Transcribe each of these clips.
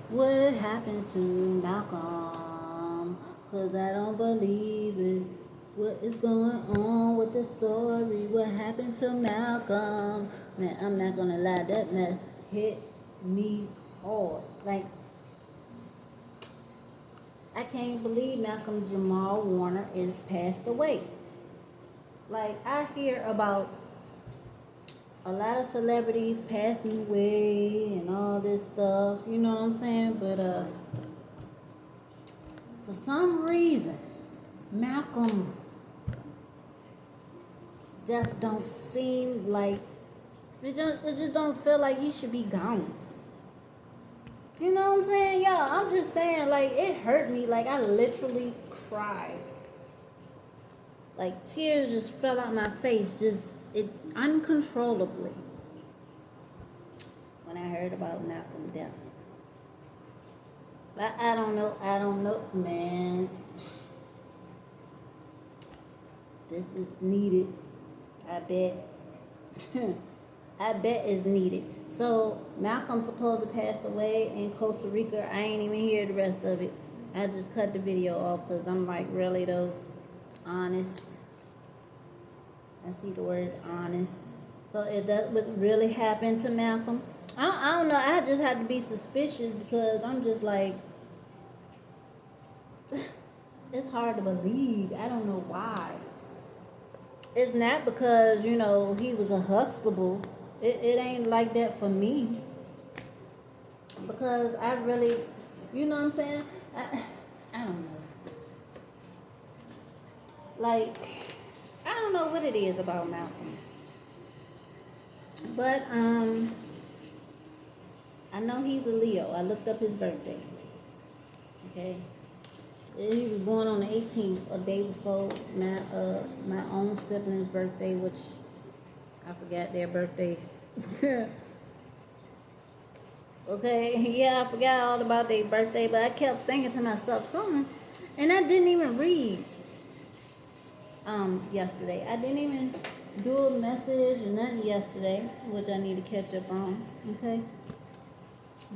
What happened to Malcolm? 'Cause I don't believe it. What is going on with the story? What happened to Malcolm? Man, I'm not gonna lie, that mess hit me hard. Like, I can't believe Malcolm Jamal Warner is passed away. Like, I hear about a lot of celebrities passing away and all this stuff, you know what I'm saying? But for some reason, Malcolm's death don't seem like it just don't feel like he should be gone. You know what I'm saying? Yeah, I'm just saying, like, it hurt me. Like, I literally cried. Like, tears just fell out my face, just it uncontrollably when I heard about Malcolm's death. But I don't know, man. This is needed. I bet. I bet it's needed. So Malcolm supposed to pass away in Costa Rica. I ain't even hear the rest of it. I just cut the video off because I'm like, really though, honest. I see the word honest. So if that would really happen to Malcolm, I don't know. I just had to be suspicious because I'm just like, it's hard to believe. I don't know why. It's not because, you know, he was a Huxtable. It ain't like that for me. Because I really, you know what I'm saying? I don't know. Like, I don't know what it is about Malcolm. But, I know he's a Leo. I looked up his birthday. Okay? He was born on the 18th, a day before my own sibling's birthday, which I forgot their birthday. Okay, yeah, I forgot all about their birthday, but I kept thinking to myself something, and I didn't even read yesterday. I didn't even do a message or nothing yesterday, which I need to catch up on. Okay,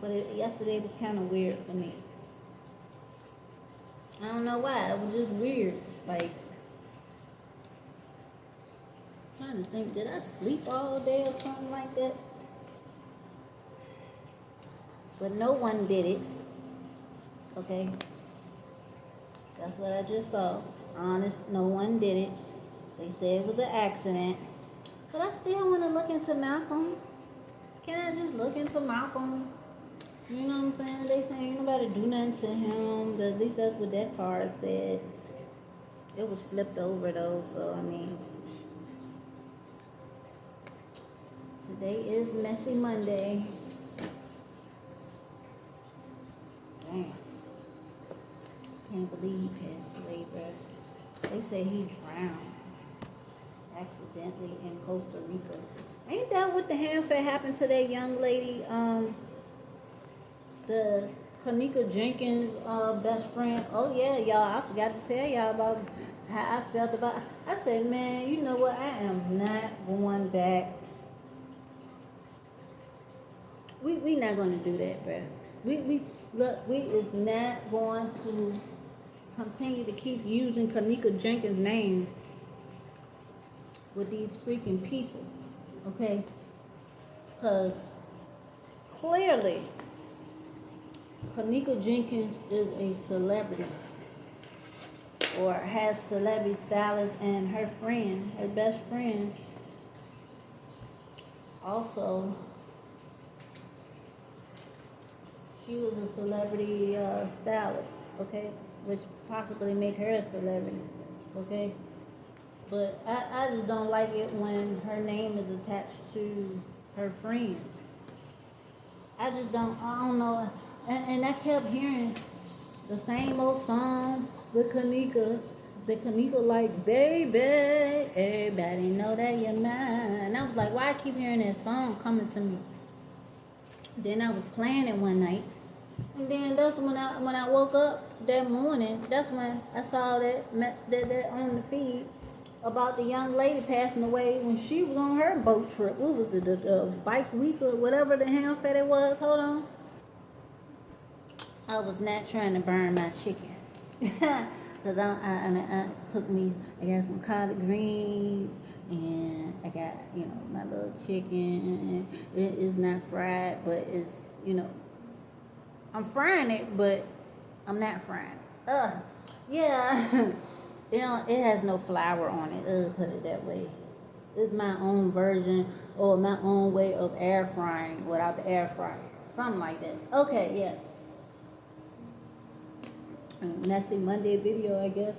but yesterday was kind of weird for me. I don't know why. It was just weird. Like, trying to think, did I sleep all day or something like that? But no one did it. Okay? That's what I just saw. Honest, no one did it. They said it was an accident. But I still want to look into Malcolm. Can I just look into Malcolm? You know what I'm saying? They say ain't nobody do nothing to him. But at least that's what that card said. It was flipped over though, so I mean. Today is Messy Monday. Damn. Can't believe he passed away, bro. They say he drowned accidentally in Costa Rica. Ain't that what the hellfire happened to that young lady, the Kanika Jenkins best friend? Oh yeah, y'all, I forgot to tell y'all about how I felt about it. I said, man, you know what? I am not going back. We not gonna do that, bro. We is not going to continue to keep using Kanika Jenkins' name with these freaking people, okay? Because clearly, Kanika Jenkins is a celebrity or has celebrity stylist, and her friend, her best friend, also, she was a celebrity stylist, okay? Which possibly make her a celebrity, okay? But I just don't like it when her name is attached to her friends. I don't know. And I kept hearing the same old song, the Kanika like, baby, everybody know that you're mine. And I was like, why I keep hearing that song coming to me? Then I was playing it one night. And then that's when I woke up that morning, that's when I saw that on the feed about the young lady passing away when she was on her boat trip. What was it, the bike week or whatever the hell it was? Hold on. I was not trying to burn my chicken. Because I cooked me, I got some collard greens, and I got, my little chicken. It is not fried, but it's, I'm frying it, but I'm not frying it. Yeah. It has no flour on it. Put it that way. It's my own version or my own way of air frying without the air fryer. Something like that. Okay, yeah. Messy Monday video, I guess.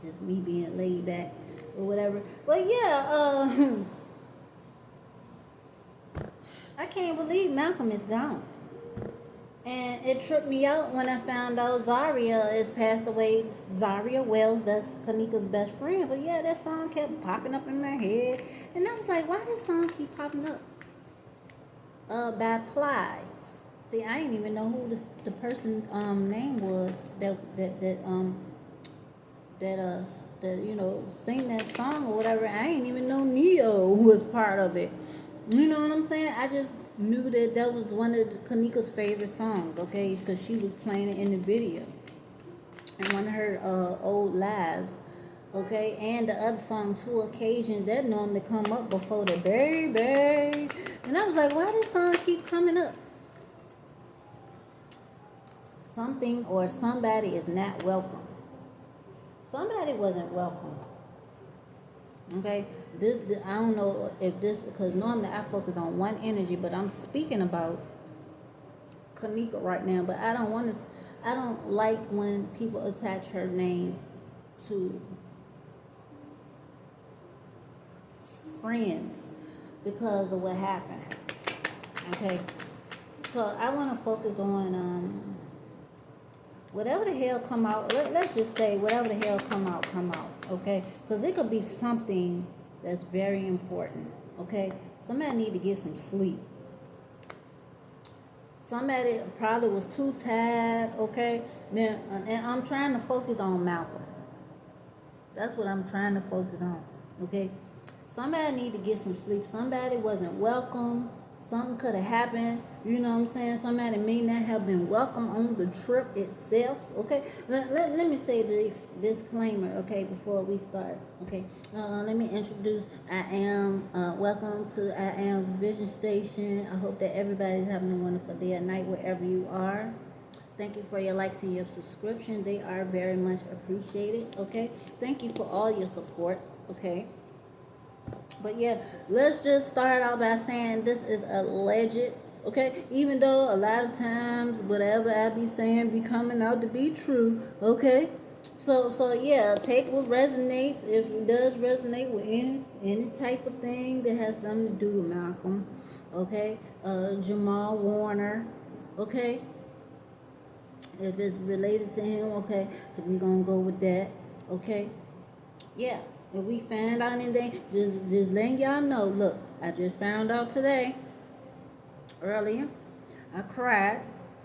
Just me being laid back or whatever. But yeah, I can't believe Malcolm is gone. And it tripped me out when I found out Zaria is passed away. Zaria Wells, that's Kanika's best friend. But yeah, that song kept popping up in my head. And I was like, why does song keep popping up? By Plies. See, I didn't even know who the person's name was that sing that song or whatever. I didn't even know Neo was part of it. You know what I'm saying? I just knew that was one of Kanika's favorite songs, okay? Because she was playing it in the video. And one of her old lives, okay? And the other song, Two Occasions, that normally come up before the baby. And I was like, why does song keep coming up? Something or somebody is not welcome. Somebody wasn't welcome. Okay? I don't know if this, because normally I focus on one energy, but I'm speaking about Kanika right now. But I don't like when people attach her name to friends because of what happened. Okay? So I want to focus on whatever the hell come out. Let's just say whatever the hell come out, okay? Because it could be something that's very important, okay? Somebody need to get some sleep. Somebody probably was too tired, okay? Now, and I'm trying to focus on Malcolm. That's what I'm trying to focus on, okay? Somebody need to get some sleep. Somebody wasn't welcome. Something could have happened, you know what I'm saying? Somebody may not have been welcome on the trip itself, okay? Let me say the disclaimer, okay, before we start, okay? Let me introduce, welcome to I Am's Vision Station. I hope that everybody's having a wonderful day or night wherever you are. Thank you for your likes and your subscription. They are very much appreciated, okay? Thank you for all your support, okay? But yeah, let's just start out by saying this is alleged, okay? Even though a lot of times whatever I be saying be coming out to be true, okay? So yeah, take what resonates. If it does resonate with any type of thing that has something to do with Malcolm, okay? Jamal Warner, okay? If it's related to him, okay? So we're gonna go with that, okay? Yeah. If we found out anything, just letting y'all know. Look, I just found out today, earlier. I cried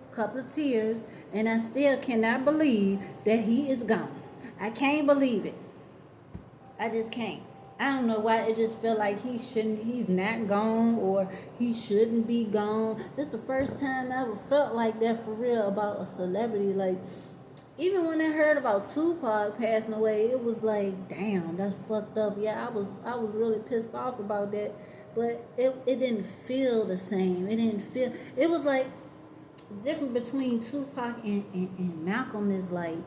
a couple of tears, and I still cannot believe that he is gone. I can't believe it. I just can't. I don't know why it just felt like he's not gone, or he shouldn't be gone. This is the first time I ever felt like that for real about a celebrity. Like, even when I heard about Tupac passing away, it was like, damn, that's fucked up. Yeah, I was really pissed off about that. But it didn't feel the same. It was like, the difference between Tupac and Malcolm is like,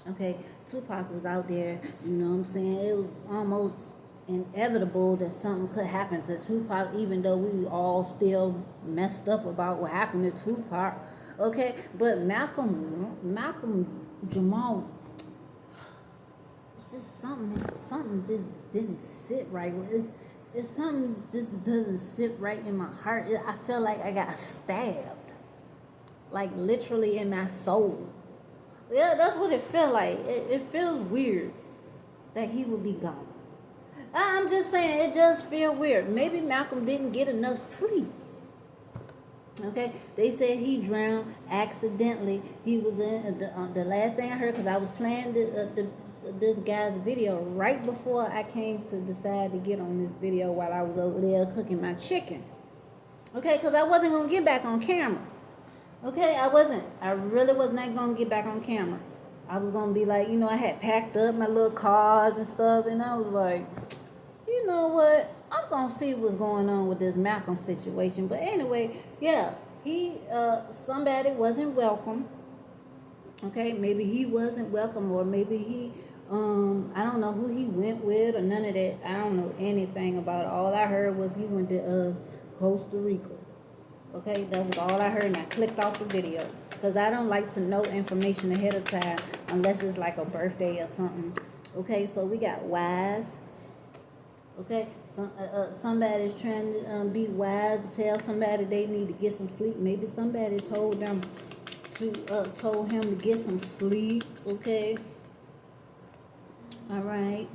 okay, Tupac was out there, you know what I'm saying? It was almost inevitable that something could happen to Tupac, even though we all still messed up about what happened to Tupac. Okay, but Malcolm, Jamal, it's just something just didn't sit right. It's something just doesn't sit right in my heart. I feel like I got stabbed, like literally in my soul. Yeah, that's what it felt like. It feels weird that he would be gone. I'm just saying, it just feels weird. Maybe Malcolm didn't get enough sleep. Okay, they said he drowned accidentally. He was in the last thing I heard, because I was playing this guy's video right before I came to decide to get on this video while I was over there cooking my chicken. Okay, because I wasn't going to get back on camera. Okay, I really was not gonna get back on camera. I was gonna be like, I had packed up my little cars and stuff, and I was like, you know what? I'm gonna see what's going on with this Malcolm situation. But anyway, yeah, somebody wasn't welcome. Okay, maybe he wasn't welcome, or maybe I don't know who he went with or none of that. I don't know anything about it. All I heard was he went to Costa Rica. Okay, that was all I heard, and I clicked off the video because I don't like to know information ahead of time unless it's like a birthday or something. Okay, so we got wise. Okay, somebody's trying to be wise, tell somebody they need to get some sleep. Maybe somebody told him to get some sleep. Okay, all right.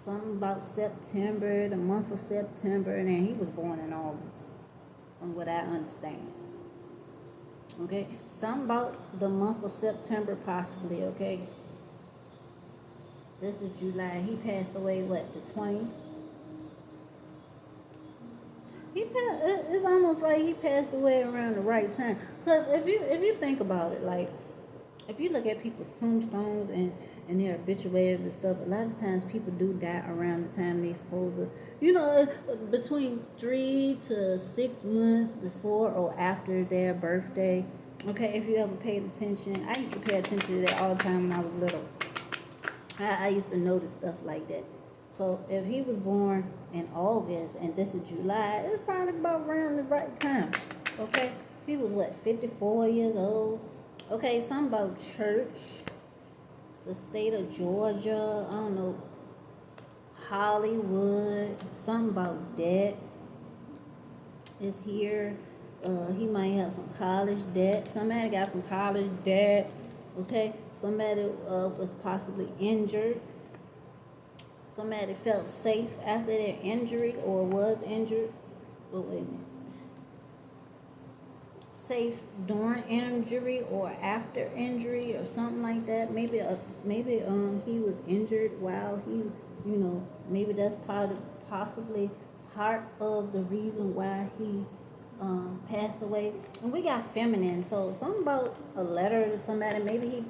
Something about September, the month of September, and then he was born in August, from what I understand. Okay, something about the month of September, possibly. Okay, this is July. He passed away what, the 20th? It's almost like he passed away around the right time. Cause if you think about it, like if you look at people's tombstones and their obituaries and stuff, a lot of times people do die around the time they supposed to, between 3 to 6 months before or after their birthday. Okay, if you ever paid attention, I used to pay attention to that all the time when I was little. I used to notice stuff like that. So if he was born in August and this is July, it's probably about around the right time. Okay, he was what, 54 years old. Okay, something about church, the state of Georgia, I don't know, Hollywood, something about that is here. He might have some college debt. Somebody got some college debt. Okay, somebody was possibly injured. Somebody felt safe after their injury or was injured. Oh, wait a minute. Safe during injury or after injury or something like that. Maybe he was injured while maybe that's possibly part of the reason why he passed away. And we got feminine, so something about a letter to somebody. Maybe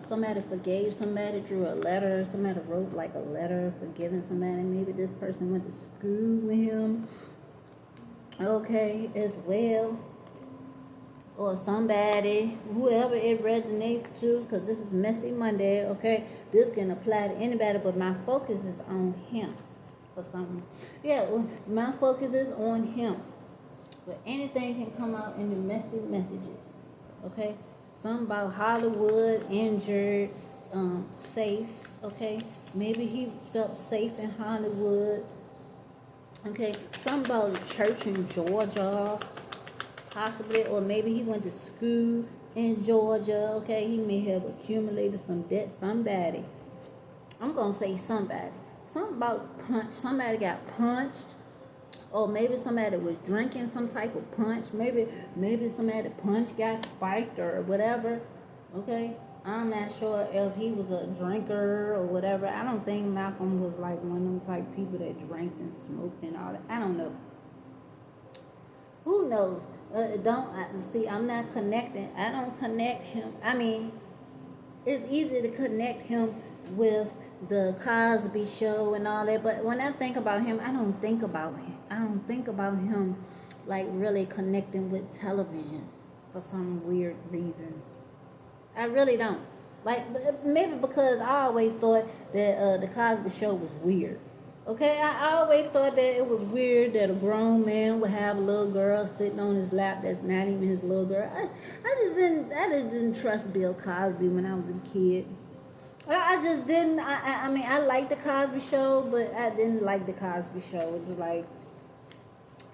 somebody forgave somebody, drew a letter, somebody wrote like a letter forgiving somebody. Maybe this person went to school with him, okay, as well. Or somebody, whoever it resonates to, because this is Messy Monday, okay? This can apply to anybody, but my focus is on him for something. Yeah, my focus is on him. But anything can come out in the messy messages, okay? Something about Hollywood, injured, safe, okay? Maybe he felt safe in Hollywood, okay? Something about a church in Georgia, possibly, or maybe he went to school in Georgia, okay? He may have accumulated some debt. Somebody, I'm going to say somebody. Something about punch. Somebody got punched. Or maybe somebody was drinking some type of punch. Maybe somebody punch got spiked or whatever. Okay? I'm not sure if he was a drinker or whatever. I don't think Malcolm was like one of them type people that drank and smoked and all that. I don't know. Who knows? I'm not connecting. I don't connect him. I mean, it's easy to connect him with the Cosby Show and all that, but when I think about him, I don't think about him like really connecting with television for some weird reason. I really don't. Like, maybe because I always thought that the Cosby Show was weird. Okay, I always thought that it was weird that a grown man would have a little girl sitting on his lap that's not even his little girl. I just didn't trust Bill Cosby when I was a kid. I just didn't. I mean, I liked the Cosby Show, but I didn't like the Cosby Show. It was like,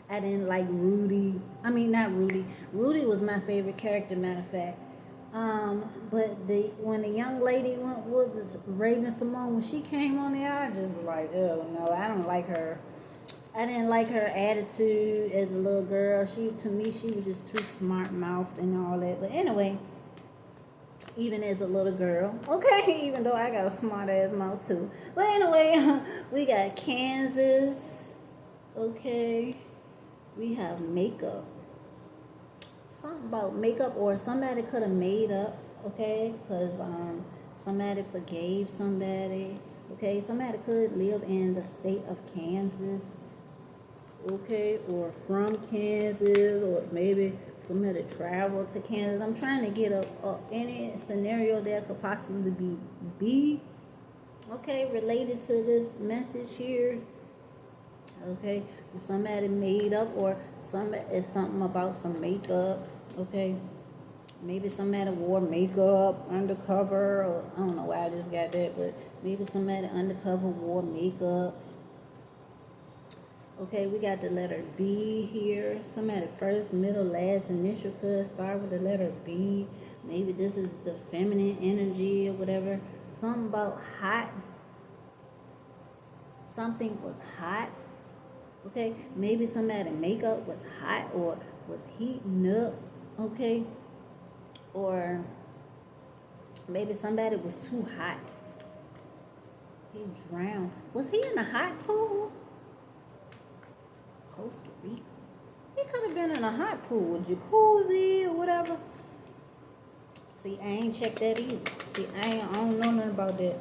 I didn't like Rudy. I mean, not Rudy. Rudy was my favorite character, matter of fact. But when the young lady went with Raven Simone, when she came on there, I just was like, oh no, I don't like her. I didn't like her attitude as a little girl. To me, she was just too smart-mouthed and all that. But anyway, even as a little girl, okay, even though I got a smart-ass mouth too. But anyway, we got Kansas, okay. We have makeup. something about makeup, or somebody could have made up, okay? Because somebody forgave somebody, okay? Somebody could live in the state of Kansas, okay? Or from Kansas, or maybe somebody traveled to Kansas. I'm trying to get any scenario that could possibly be okay, related to this message here. Okay, somebody made up, or it's something about some makeup. Okay, maybe somebody wore makeup undercover, or I don't know why I just got that, but maybe somebody undercover wore makeup. Okay, we got the letter B here. Somebody first, middle, last initial could start with the letter B. Maybe this is the feminine energy or whatever. Something about hot. Something was hot. Okay, maybe somebody makeup was hot or was heating up. Okay, or maybe somebody was too hot. He drowned. Was he in a hot pool? Costa Rica. He could have been in a hot pool, jacuzzi or whatever. See, I ain't checked that either. See, I don't know nothing about that.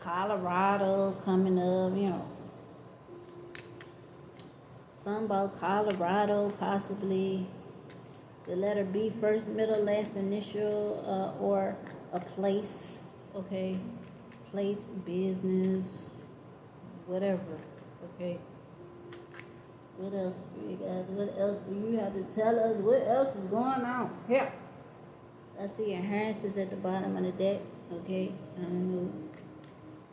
Colorado coming up, Something about Colorado, possibly. The letter B, first, middle, last initial, or a place, okay? Place, business, whatever, okay? What else do you guys? What else do you have to tell us? What else is going on here? I see inheritance at the bottom of the deck. Okay, I don't know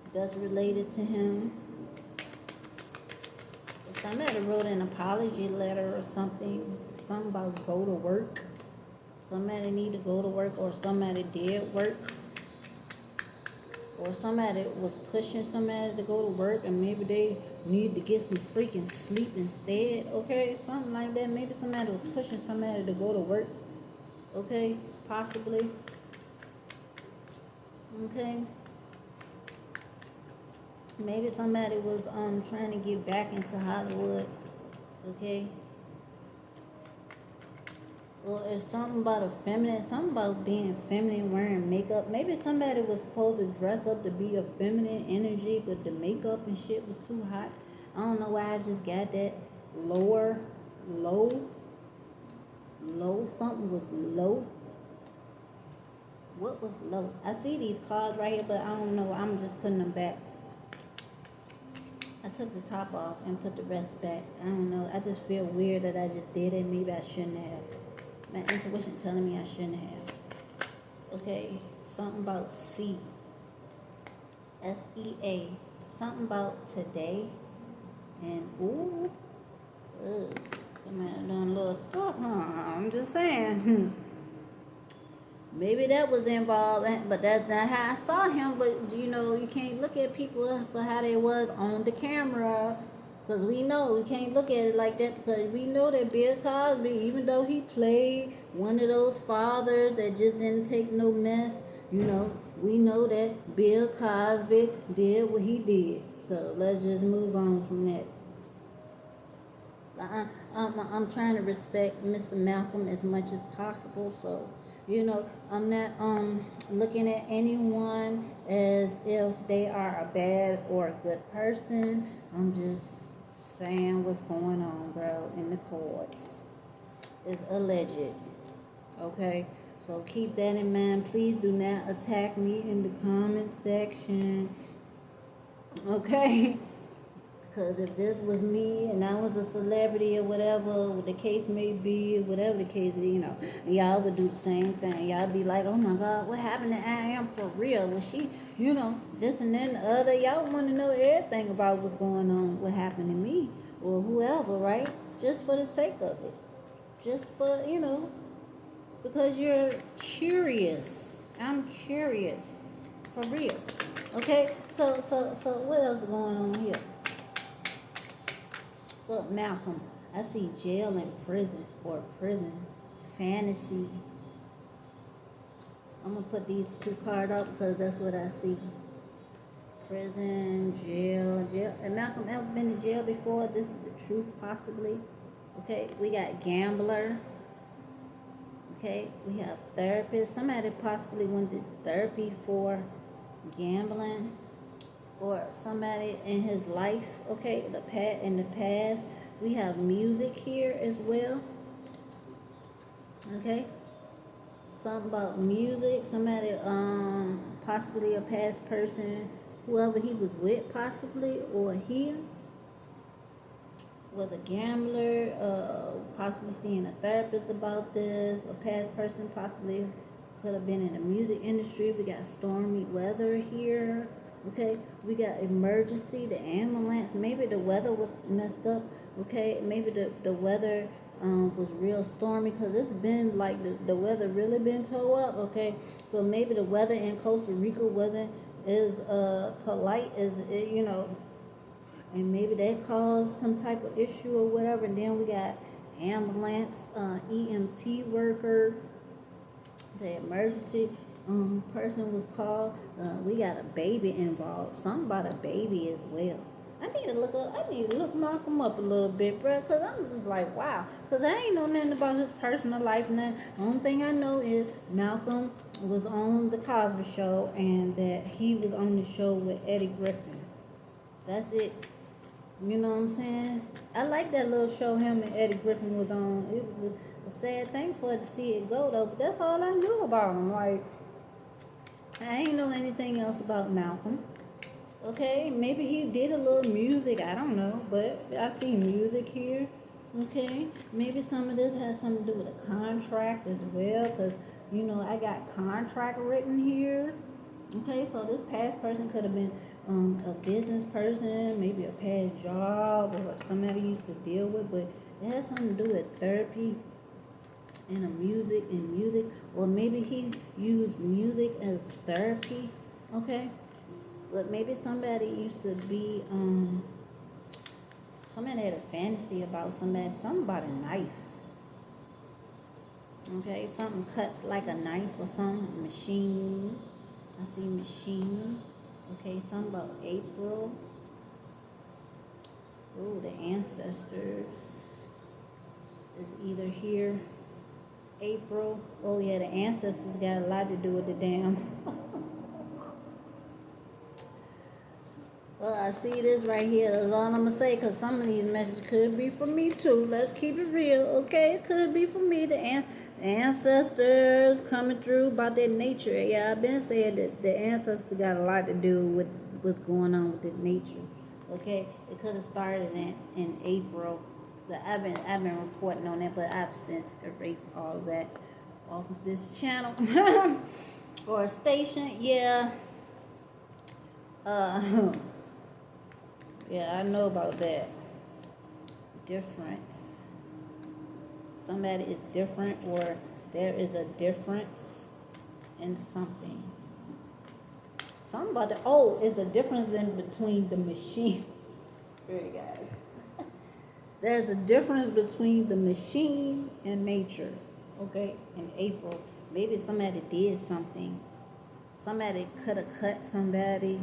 if that's related to him. Somebody wrote an apology letter or something. Something about go to work. Somebody need to go to work, or somebody did work. Or somebody was pushing somebody to go to work, and maybe they need to get some freaking sleep instead, okay? Something like that. Maybe somebody was pushing somebody to go to work, okay? Possibly. Okay? Maybe somebody was trying to get back into Hollywood, okay? Or it's something about something about being feminine, wearing makeup. Maybe somebody was supposed to dress up to be a feminine energy, but the makeup and shit was too hot. I don't know why I just got that. Low. Something was low. What was low? I see these cards right here, but I don't know. I'm just putting them back. I took the top off and put the rest back. I don't know. I just feel weird that I just did it. Maybe I shouldn't have. My intuition telling me I shouldn't have. Okay, something about C. S-E-A. Something about today. And ooh. Ugh. Somebody done a little stuff, huh? I'm just saying. Maybe that was involved, but that's not how I saw him. But, you can't look at people for how they was on the camera. Because we know, we can't look at it like that, because we know that Bill Cosby, even though he played one of those fathers that just didn't take no mess, we know that Bill Cosby did what he did. So let's just move on from that. I'm trying to respect Mr. Malcolm as much as possible, so I'm not looking at anyone as if they are a bad or a good person. I'm just saying what's going on, bro, in the courts. It's alleged. Okay? So keep that in mind. Please do not attack me in the comment section. Okay? Because if this was me and I was a celebrity or whatever the case may be, whatever the case is, y'all would do the same thing. Y'all be like, oh my God, what happened to I Am for real? Was she, this and that and the other? Y'all want to know everything about what's going on, what happened to me or whoever, right? Just for the sake of it. Just for, because you're curious. I'm curious. For real. Okay? So what else is going on here? Look, Malcolm, I see jail and prison, or prison, fantasy. I'm going to put these two cards up because that's what I see. Prison, jail. And Malcolm ever been in jail before? This is the truth, possibly. Okay, we got gambler. Okay, we have therapists. Somebody possibly went to therapy for gambling, or somebody in his life. Okay, in the past. We have music here as well. Okay, something about music. Somebody, possibly a past person, whoever he was with, possibly, or he was a gambler, possibly seeing a therapist about this. A past person possibly could have been in the music industry. We got stormy weather here. Okay, we got emergency, the ambulance. Maybe the weather was messed up. Okay, maybe the weather was real stormy, because it's been like the weather really been tore up. Okay, so maybe the weather in Costa Rica wasn't as polite as and maybe that caused some type of issue or whatever. And then we got ambulance, EMT worker, the emergency person was called. We got a baby involved. Something about a baby as well. I need to look Malcolm up a little bit, bro, because I'm just like, wow. Because I ain't know nothing about his personal life. Nothing. The only thing I know is Malcolm was on the Cosby Show, and that he was on the show with Eddie Griffin. That's it. You know what I'm saying? I like that little show him and Eddie Griffin was on. It was a sad thing for it to see it go, though. But that's all I knew about him. Like, I ain't know anything else about Malcolm. Okay, maybe he did a little music. I don't know. But I see music here. Okay, maybe some of this has something to do with a contract as well. Because, I got contract written here. Okay, so this past person could have been a business person, maybe a past job, or somebody used to deal with, but it has something to do with therapy and music, or maybe he used music as therapy. Okay, but maybe somebody used to be somebody had a fantasy about something about a knife. Okay, something cuts like a knife or something. Machine. I see machine. Okay, something about April. Oh, the ancestors is either here. April. Oh yeah, the ancestors got a lot to do with the damn. Well, I see this right here. That's all I'm gonna say, because some of these messages could be for me too. Let's keep it real, okay? It could be for me. The ancestors coming through about their nature. Yeah, I've been saying that the ancestors got a lot to do with what's going on with the nature. Okay, it could have started in April. But I've been reporting on that, but I've since erased all of that off of this channel or station. Yeah. Yeah, I know about that. Difference. Somebody is different, or there is a difference in something. Somebody, it's a difference in between the machine. Spirit guys. There's a difference between the machine and nature. Okay, in April. Maybe somebody did something. Somebody could have cut somebody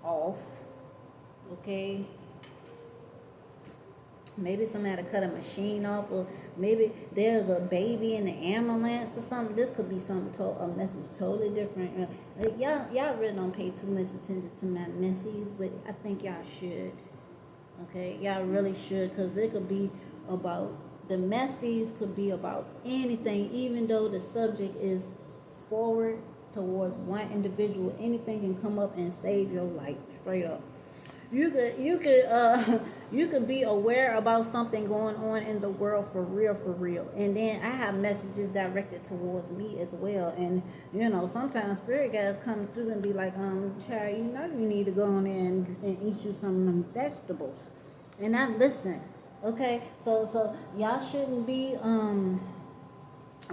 off. Okay, maybe somebody cut a machine off, or maybe there's a baby in the ambulance or something. This could be a message totally different. Y'all really don't pay too much attention to my messages, but I think y'all should. Okay, y'all really should, because it could be about, the message could be about anything, even though the subject is forward towards one individual. Anything can come up and save your life, straight up. You could be aware about something going on in the world for real. And then I have messages directed towards me as well. And sometimes spirit guys come through and be like, child, you need to go on there and eat you some of them vegetables. And I listen. Okay, so y'all shouldn't be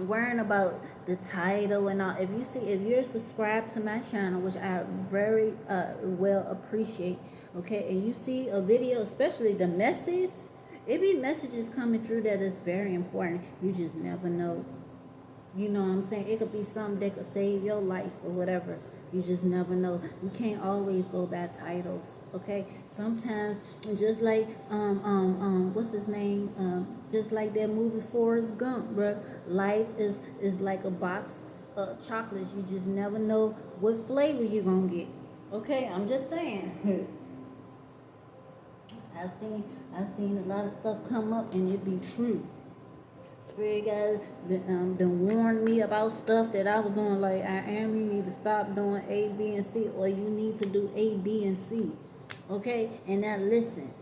worrying about the title and all. If you're subscribed to my channel, which I very well appreciate, okay, and you see a video, especially the messages, it be messages coming through that is very important. You just never know. You know what I'm saying? It could be something that could save your life or whatever. You just never know. You can't always go by titles, okay? Sometimes, just like what's his name? Just like that movie Forrest Gump, bruh. Life is like a box of chocolates. You just never know what flavor you're gonna get. Okay, I'm just saying. I've seen a lot of stuff come up and it be true. Spirit guys been warned me about stuff that I was doing. Like, I am, you need to stop doing A, B, and C, or you need to do A, B, and C. Okay, and now listen,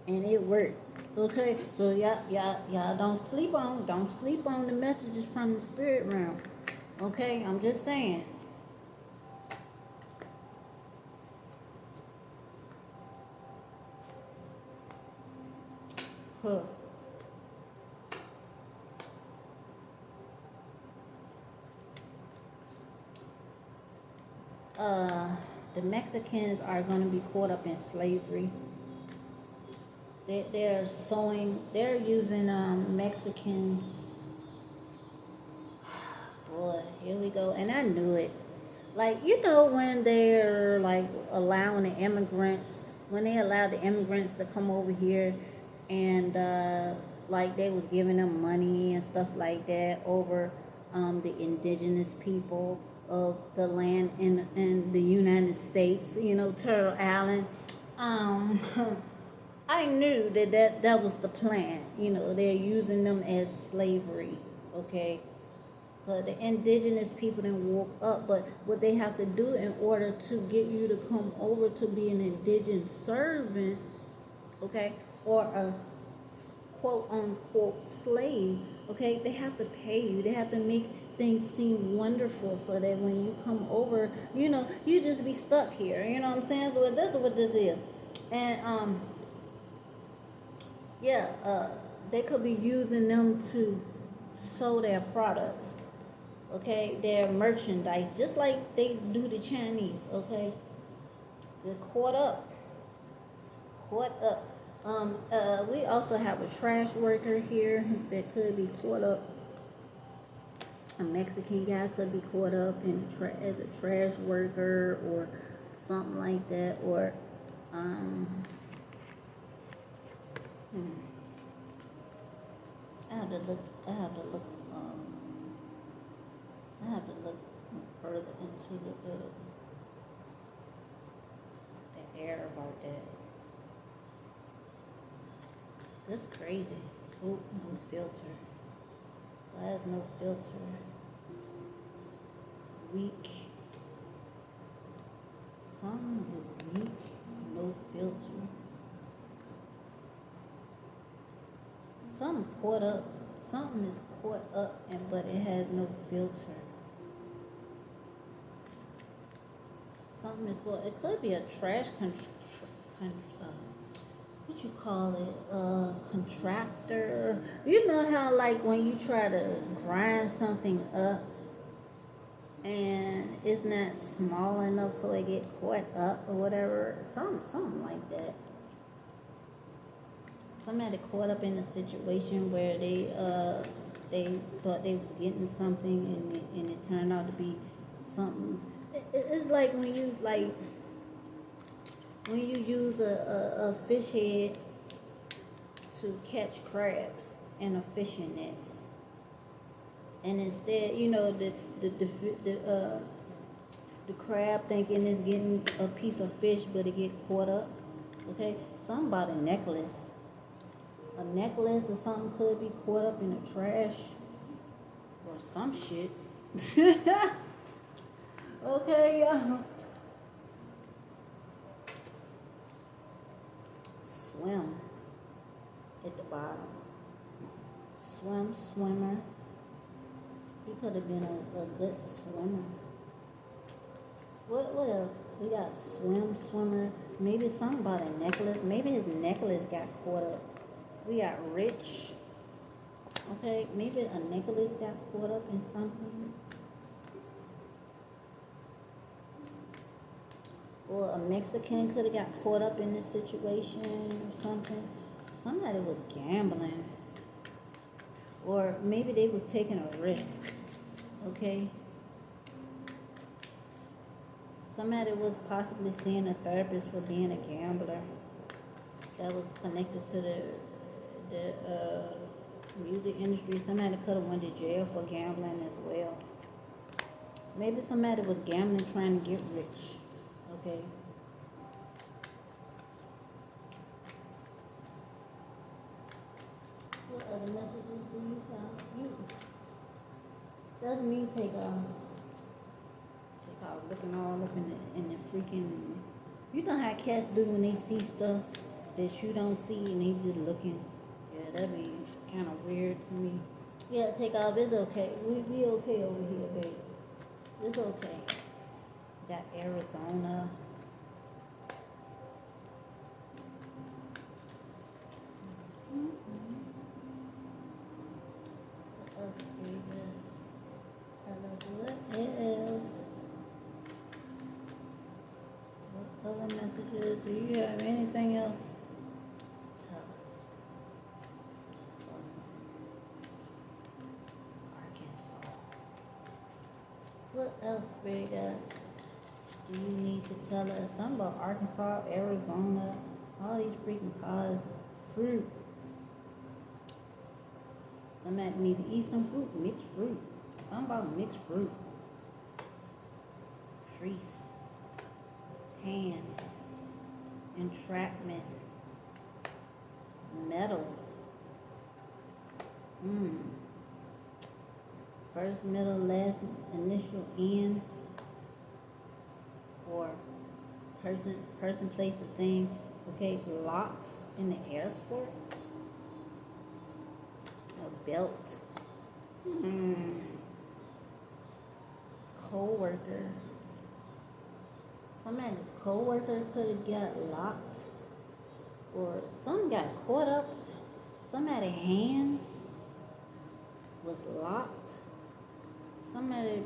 and it worked. Okay, so y'all don't sleep on the messages from the spirit realm. Okay, I'm just saying. Huh. The Mexicans are going to be caught up in slavery. They're using Mexican. Boy, here we go. And I knew it. Like, when they're like allowing the immigrants, when they allowed the immigrants to come over here, and like they was giving them money and stuff like that over the indigenous people of the land in the United States, Turtle Island. Um, I knew that was the plan. They're using them as slavery, okay? The indigenous people didn't woke up, but what they have to do in order to get you to come over to be an indigenous servant, okay, or a quote unquote slave, okay, they have to pay you. They have to make things seem wonderful so that when you come over, you just be stuck here. You know what I'm saying? So that's what this is. And yeah, they could be using them to sell their products, okay, their merchandise, just like they do the Chinese, okay. They're caught up. We also have a trash worker here that could be caught up. A Mexican guy could be caught up as a trash worker or something like that, or I have to look. I have to look. I have to look further into the air about that. That's crazy. Oh, no filter. Why has no filter? Weak. Something is weak. No filter. Something caught up. Something is caught up, but it has no filter. Something is caught. It could be a trash what you call it, contractor. You know how, like, when you try to grind something up and it's not small enough so it get caught up or whatever, something like that. Somebody caught up in a situation where they thought they was getting something and it turned out to be something. It's like when you use a fish head to catch crabs in a fishing net, and instead, the crab thinking it's getting a piece of fish, but it get caught up. Okay, something about a necklace or something could be caught up in the trash or some shit. Okay, y'all. Swim at the bottom. Swimmer. He could have been a good swimmer. What else? We got swimmer. Maybe something about a necklace. Maybe his necklace got caught up. We got rich. Okay, maybe a necklace got caught up in something. Or a Mexican could have got caught up in this situation or something. Somebody was gambling. Or maybe they was taking a risk. Okay? Somebody was possibly seeing a therapist for being a gambler. that was connected to the music industry. Somebody could have went to jail for gambling as well. Maybe somebody was gambling trying to get rich. Okay. What other messages do you have? You doesn't mean take off looking all up in the freaking. You know how cats do when they see stuff that you don't see and they just looking. Yeah, that'd be kind of weird to me. Yeah, take off. It's okay. We okay over here, babe. It's okay. Got Arizona. What else do you tell us what else? What other messages? Do you have anything else? Tell us. Arkansas. What else, big guys? Do you need to tell us something about Arkansas, Arizona, all these freaking cars, fruit? Somebody need to eat some fruit, mixed fruit. Something about mixed fruit. Priests, hands, entrapment, metal. First, middle, last, initial, end, or person, place, or thing. Okay, locked in the airport. A belt. Co-worker. Somebody's co-worker could have got locked, or some got caught up. Somebody's hands was locked. Somebody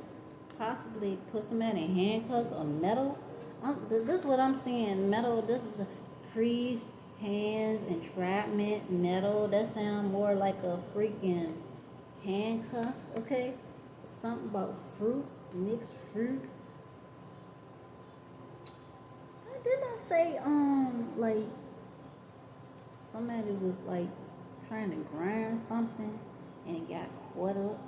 possibly put somebody in handcuffs or metal. This is what I'm seeing. Metal. This is a priest, hands, entrapment, metal. That sounds more like a freaking handcuff. Okay. Something about fruit, mixed fruit. Didn't I say like somebody was like trying to grind something and it got caught up?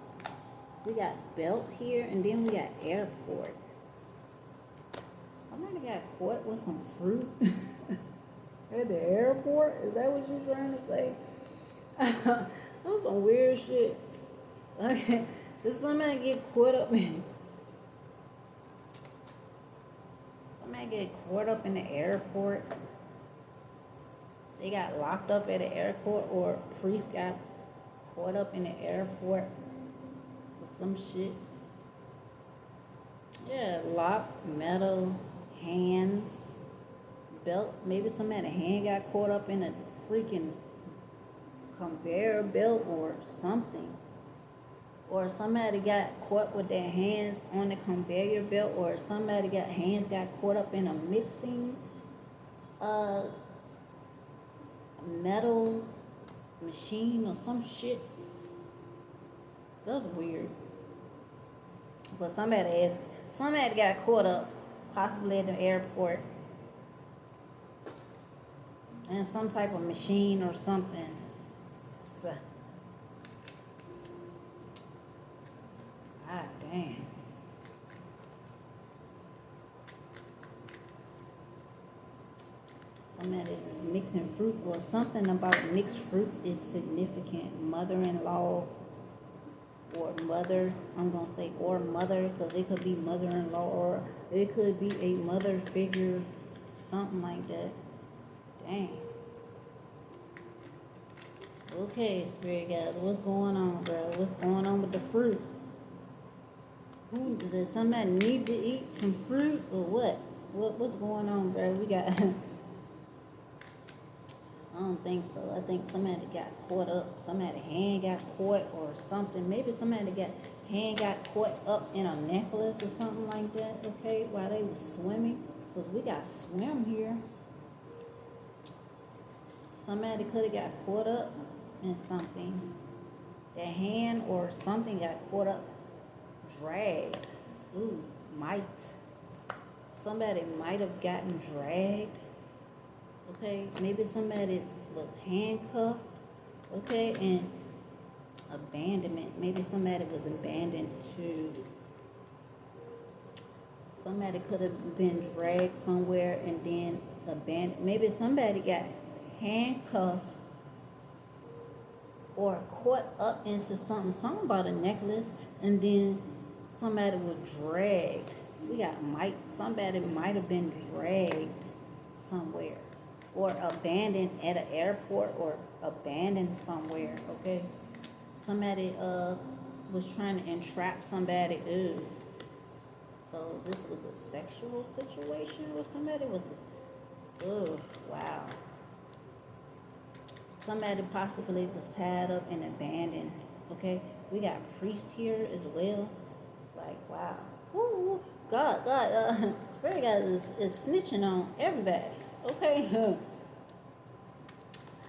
We got belt here, and then we got airport. Somebody got caught with some fruit at the airport? Is that what you're trying to say? That was some weird shit. Okay, did somebody get caught up in? Somebody get caught up in the airport? They got locked up at the airport, or a priest got caught up in the airport? Some shit. Yeah, lock, metal, hands, belt. Maybe somebody's hand got caught up in a freaking conveyor belt or something. Or somebody got caught with their hands on the conveyor belt, or somebody got caught up in a mixing metal machine or some shit. That's weird. But somebody got caught up, possibly at the airport, in some type of machine or something. So, God damn. Somebody was mixing fruit, or something about mixed fruit is significant. Mother-in-law. Or mother, I'm going to say or mother, because it could be mother-in-law, or it could be a mother figure, something like that. Dang. Okay, spirit guys, what's going on, bro? What's going on with the fruit? Does somebody need to eat some fruit, or what? What's going on, bro? We got... I don't think so. I think somebody got caught up. Somebody's hand got caught or something. Maybe somebody got caught up in a necklace or something like that, okay, while they were swimming. Because we got swim here. Somebody could have got caught up in something. Their hand or something got caught up, dragged. Ooh, might. Somebody might have gotten dragged. Okay, maybe somebody was handcuffed. Okay, and abandonment. Maybe somebody was abandoned to. Somebody could have been dragged somewhere and then abandoned. Maybe somebody got handcuffed or caught up into something about a necklace, and then somebody was dragged. We got somebody might have been dragged somewhere or abandoned at an airport or abandoned somewhere. Okay, somebody was trying to entrap somebody. Ew. So this was a sexual situation where somebody was. Oh wow. Somebody possibly was tied up and abandoned. Okay, we got priest here as well. Like wow. Ooh, God, Spirit God is snitching on everybody. Okay.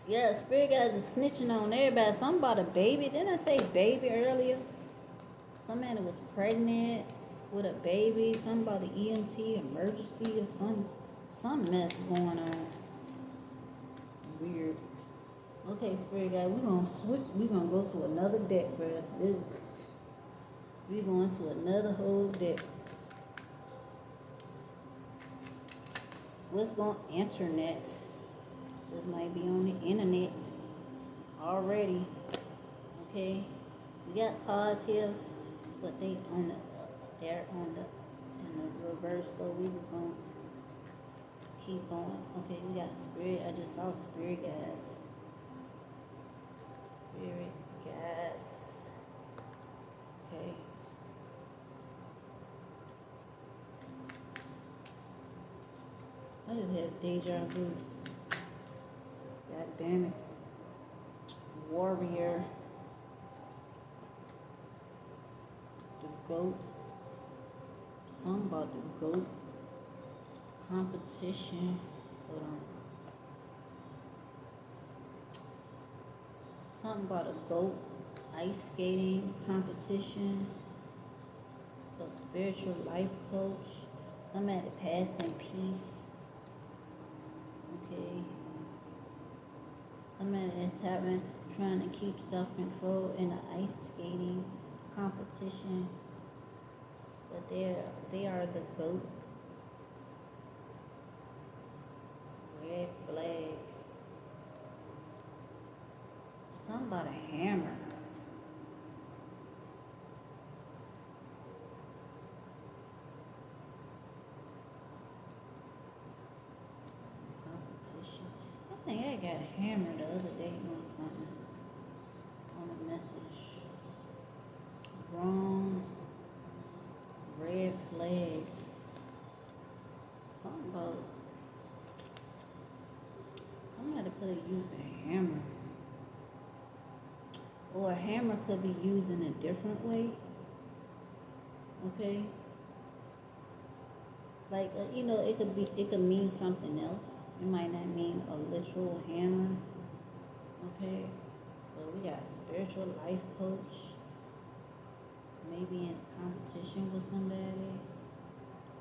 Yeah, Spirit God is snitching on everybody. Something about a baby. Didn't I say baby earlier? Somebody was pregnant with a baby. Something about an EMT emergency or some mess going on. Weird. Okay, Spirit God, we're gonna switch. We're gonna go to another deck, bro. We're going to another whole deck. What's going internet? This might be on the internet already. Okay, we got cards here, but they're in the reverse. So we just gonna keep going. Okay, we got spirit. I just saw spirit guides. Spirit guides. Okay. I just had deja vu. God damn it. Warrior. The goat. Something about the goat. Competition. Hold on. Something about a goat. Ice skating competition. A spiritual life coach. Somebody passed in peace. Okay. Somebody that's trying to keep self-control in an ice skating competition. But they are the GOAT. Red flags. Something about a hammer. I think I got a hammer the other day on something, on a message. Wrong. Red flags. Something about somebody could have used a hammer. Or a hammer could be used in a different way. Okay? Like, it could mean something else. It might not mean a literal hammer. Okay? But we got spiritual life coach. Maybe in competition with somebody.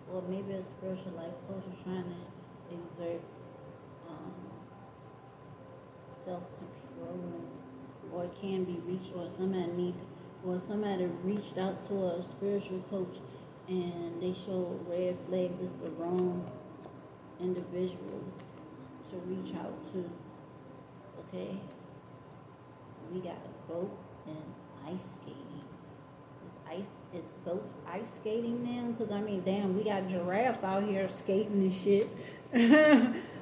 Or maybe a spiritual life coach is trying to exert self-control. Or it can be reached, or somebody reached out to a spiritual coach and they showed red flags. It's the wrong individual to reach out to. Okay, we got a goat and ice skating. Is goats ice skating now? Because I mean, damn, we got giraffes out here skating and shit.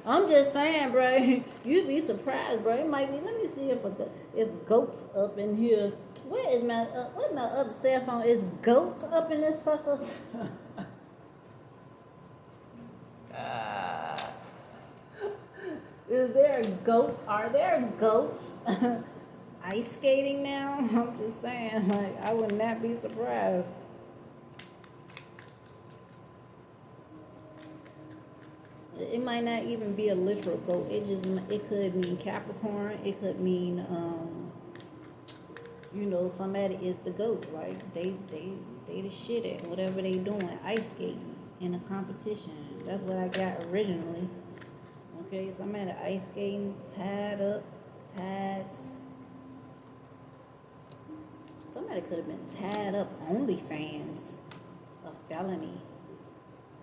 I'm just saying, bro. You'd be surprised, bro. It might be. Let me see if goats up in here. Where's my other cell phone? Is goats up in this sucker? Is there a goat? Are there goats ice skating now? I'm just saying, like, I would not be surprised. It might not even be a literal goat. It could mean Capricorn. It could mean somebody is the goat, right? They the shit at whatever they doing, ice skating in a competition. That's what I got originally. Okay, somebody ice skating, tied up, tags. Somebody could have been tied up. OnlyFans, a felony.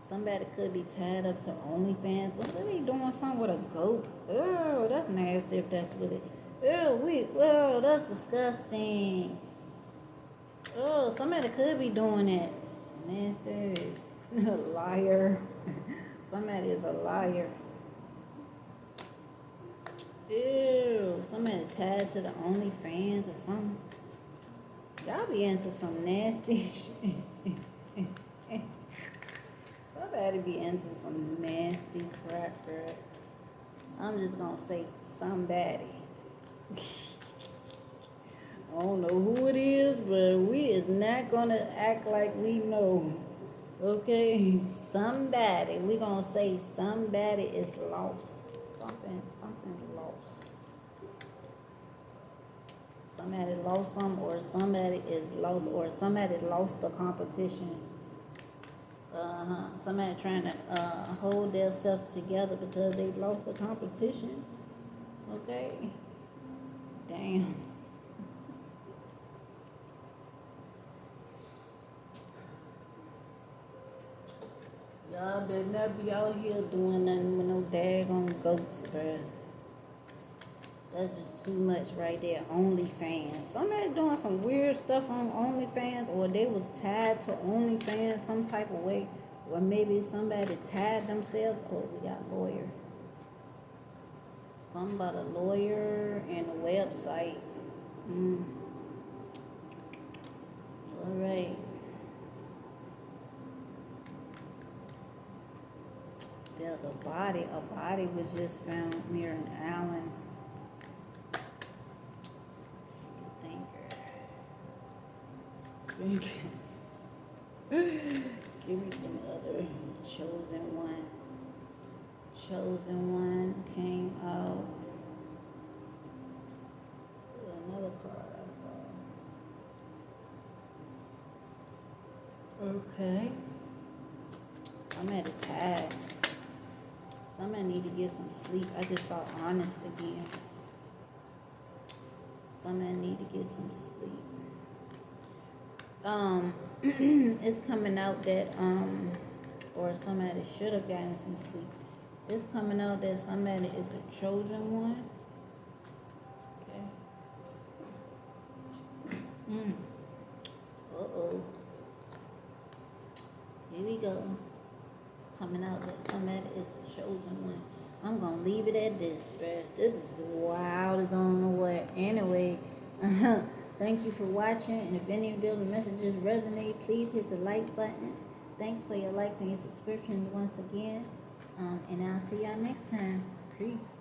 Somebody could be tied up to OnlyFans. What are they doing? Something with a goat? Oh, that's nasty if that's what it. Oh, that's disgusting. Oh, somebody could be doing that. Nasty. Liar. Somebody is a liar. Ew. Somebody tied to the OnlyFans or something. Y'all be into some nasty shit. Somebody be into some nasty crap, girl. I'm just gonna say somebody. I don't know who it is, but we is not gonna act like we know. Okay? Somebody. We gonna say somebody is lost. Something's lost. Somebody lost some, or somebody is lost, or somebody lost the competition. Somebody trying to hold themselves together because they lost the competition. Okay? Damn. Y'all better not be out here doing nothing with no daggone goats, bruh. That's just too much right there. OnlyFans. Somebody doing some weird stuff on OnlyFans, or they was tied to OnlyFans some type of way, or maybe somebody tied themselves. Oh, we got lawyer. Something about a lawyer and a website. All right. There's a body. A body was just found near an island. Give me some other chosen one. Chosen one came out. Another card I saw. Okay. Somebody tired. Somebody need to get some sleep. I just saw honest again. Somebody need to get some sleep. It's coming out that or somebody should have gotten some sleep. It's coming out that somebody is a chosen one. Okay. Uh-oh. Here we go. It's coming out that somebody is a chosen one. I'm gonna leave it at this, bruh. This is wild as I don't know what. Anyway, thank you for watching, and if any of those messages resonate, please hit the like button. Thanks for your likes and your subscriptions once again, and I'll see y'all next time. Peace.